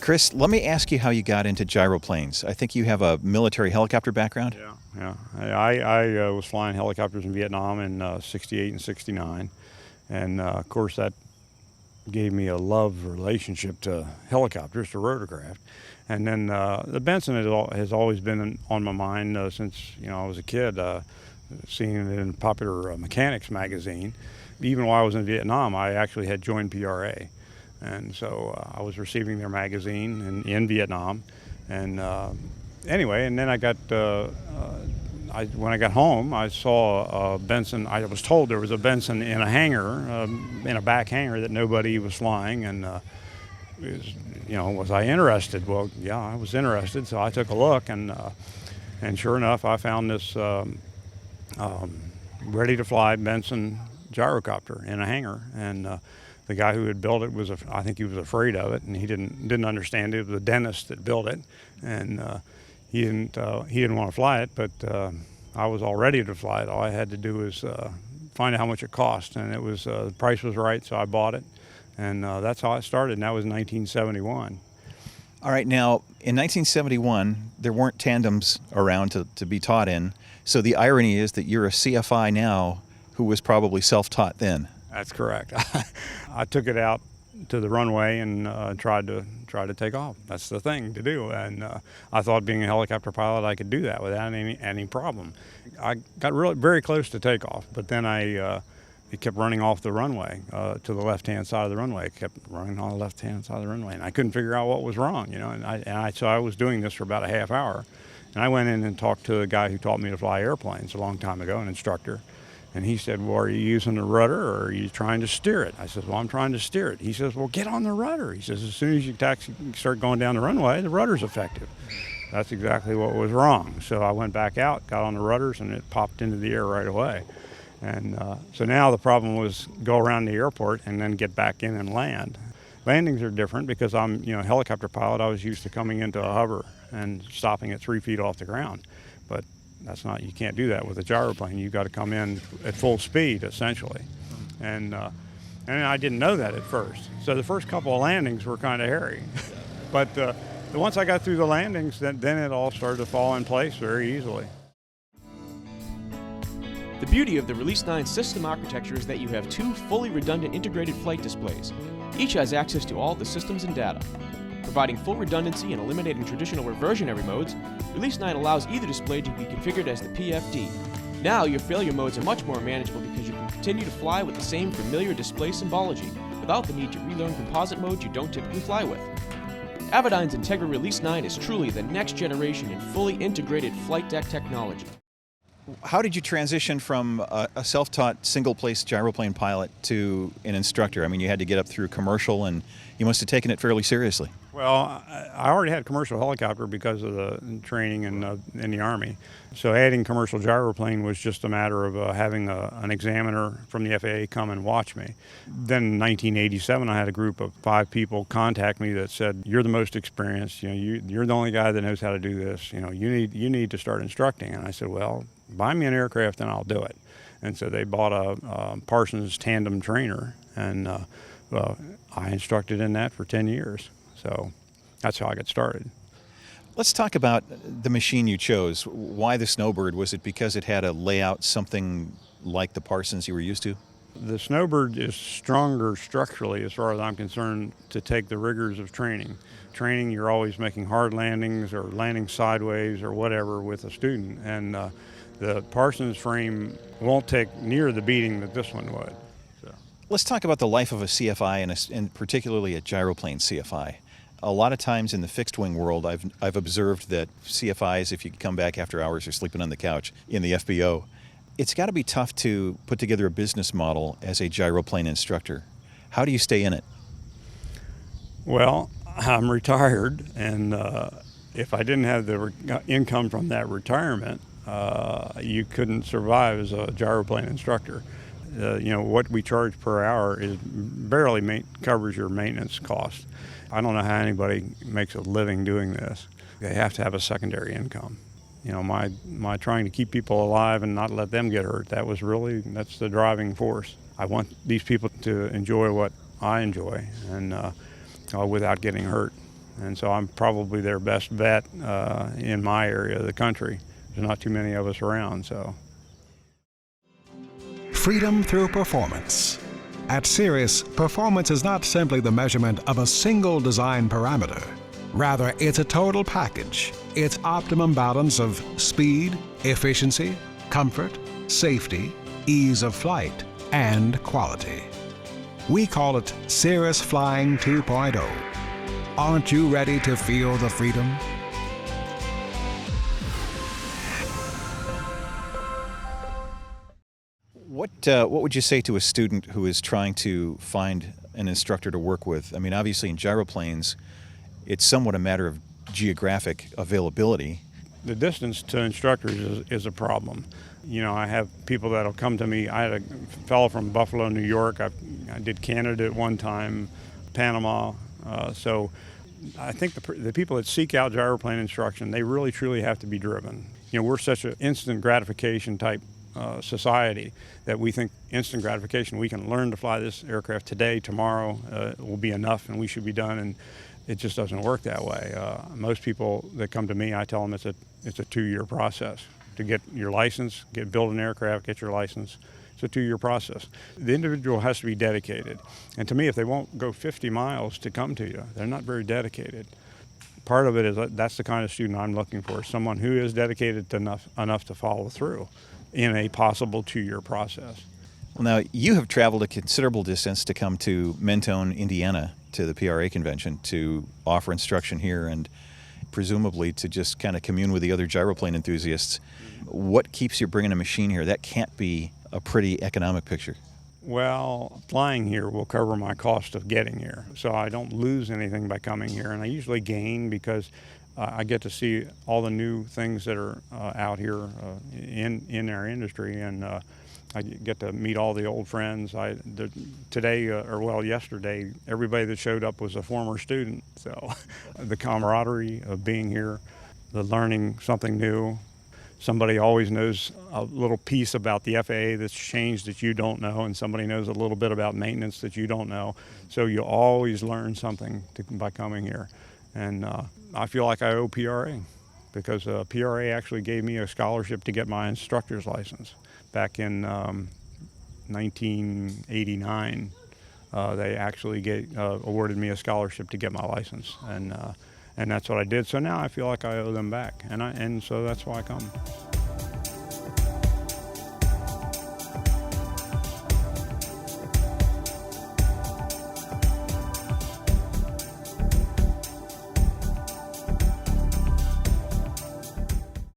Chris, let me ask you how you got into gyroplanes. I think you have a military helicopter background. Yeah. I was flying helicopters in Vietnam in 68 and 69. And of course that gave me a love relationship to helicopters, to rotorcraft. And then the Benson has always been on my mind since I was a kid, seeing it in Popular Mechanics magazine. Even while I was in Vietnam, I actually had joined PRA. And so I was receiving their magazine in Vietnam. And anyway, and then I got, when I got home, I saw a Benson. I was told there was a Benson in a hangar, in a back hangar that nobody was flying. And, was I interested? Well, yeah, I was interested. So I took a look, and sure enough, I found this ready-to-fly Bensen Gyrocopter in a hangar. And the guy who had built it I think he was afraid of it, and he didn't understand it. It was a dentist that built it, and he didn't want to fly it, but I was all ready to fly it. All I had to do was find out how much it cost, and the price was right, so I bought it, and that's how it started, and that was 1971. All right, now, in 1971, there weren't tandems around to be taught in, so the irony is that you're a CFI now who was probably self-taught then. That's correct. I took it out to the runway and tried to take off. That's the thing to do, and I thought being a helicopter pilot I could do that without any problem. I got very close to takeoff, but then it kept running off the runway to the left-hand side of the runway. It kept running on the left-hand side of the runway, and I couldn't figure out what was wrong. So I was doing this for about a half hour, and I went in and talked to the guy who taught me to fly airplanes a long time ago, an instructor. And he said, well, are you using the rudder or are you trying to steer it? I said, well, I'm trying to steer it. He says, well, get on the rudder. He says, as soon as you start going down the runway, the rudder's effective. That's exactly what was wrong. So I went back out, got on the rudders, and it popped into the air right away. And so now the problem was go around the airport and then get back in and land. Landings are different because I'm a helicopter pilot. I was used to coming into a hover and stopping at 3 feet off the ground. But you can't do that with a gyroplane. You've got to come in at full speed, essentially. And I didn't know that at first. So the first couple of landings were kind of hairy. But once I got through the landings, then it all started to fall in place very easily. The beauty of the Release 9 system architecture is that you have two fully redundant integrated flight displays. Each has access to all the systems and data. Providing full redundancy and eliminating traditional reversionary modes, Release 9 allows either display to be configured as the PFD. Now your failure modes are much more manageable because you can continue to fly with the same familiar display symbology without the need to relearn composite modes you don't typically fly with. Avidyne's Integra Release 9 is truly the next generation in fully integrated flight deck technology. How did you transition from a self-taught single-place gyroplane pilot to an instructor? I mean, you had to get up through commercial, and you must have taken it fairly seriously. Well, I already had commercial helicopter because of the training in the Army. So adding commercial gyroplane was just a matter of having an examiner from the FAA come and watch me. Then in 1987, I had a group of 5 people contact me that said, "You're the most experienced. You're the only guy that knows how to do this. You need to start instructing." And I said, "Well, buy me an aircraft and I'll do it." And so they bought a Parsons tandem trainer, and I instructed in that for 10 years. So that's how I got started. Let's talk about the machine you chose. Why the Snowbird? Was it because it had a layout something like the Parsons you were used to? The Snowbird is stronger structurally, as far as I'm concerned, to take the rigors of training. Training, you're always making hard landings or landing sideways or whatever with a student. And the Parsons frame won't take near the beating that this one would. So. Let's talk about the life of a CFI and particularly a gyroplane CFI. A lot of times in the fixed wing world, I've observed that CFIs, if you come back after hours, are sleeping on the couch in the FBO. It's got to be tough to put together a business model as a gyroplane instructor. How do you stay in it? Well, I'm retired, and if I didn't have the income from that retirement, you couldn't survive as a gyroplane instructor. What we charge per hour is barely covers your maintenance cost. I don't know how anybody makes a living doing this. They have to have a secondary income. My trying to keep people alive and not let them get hurt, that's the driving force. I want these people to enjoy what I enjoy, and without getting hurt. And so I'm probably their best vet in my area of the country. There's not too many of us around, so. Freedom through performance. At Cirrus, performance is not simply the measurement of a single design parameter. Rather, it's a total package. It's optimum balance of speed, efficiency, comfort, safety, ease of flight, and quality. We call it Cirrus Flying 2.0. Aren't you ready to feel the freedom? What would you say to a student who is trying to find an instructor to work with? I mean, obviously in gyroplanes, it's somewhat a matter of geographic availability. The distance to instructors is a problem. You know, I have people that'll come to me. I had a fellow from Buffalo, New York. I did Canada at one time, Panama. So I think the people that seek out gyroplane instruction, they really truly have to be driven. You know, we're such an instant gratification type society that we think instant gratification, we can learn to fly this aircraft today, tomorrow, will be enough and we should be done, and it just doesn't work that way. Most people that come to me, I tell them it's a 2-year process to get your license, build an aircraft, get your license. It's a 2-year process. The individual has to be dedicated, and to me, if they won't go 50 miles to come to you, they're not very dedicated. Part of it is that's the kind of student I'm looking for, someone who is dedicated enough to follow through in a possible 2-year process. Well, now, you have traveled a considerable distance to come to Mentone, Indiana, to the PRA convention to offer instruction here and presumably to just kind of commune with the other gyroplane enthusiasts. What keeps you bringing a machine here? That can't be a pretty economic picture. Well, flying here will cover my cost of getting here, so I don't lose anything by coming here, and I usually gain because I get to see all the new things that are out here in our industry, and I get to meet all the old friends. Yesterday, everybody that showed up was a former student, so the camaraderie of being here, the learning something new. Somebody always knows a little piece about the FAA that's changed that you don't know, and somebody knows a little bit about maintenance that you don't know. So you always learn something by coming here. And I feel like I owe PRA because PRA actually gave me a scholarship to get my instructor's license. Back in 1989, they actually awarded me a scholarship to get my license. And that's what I did. So now I feel like I owe them back, and so that's why I come.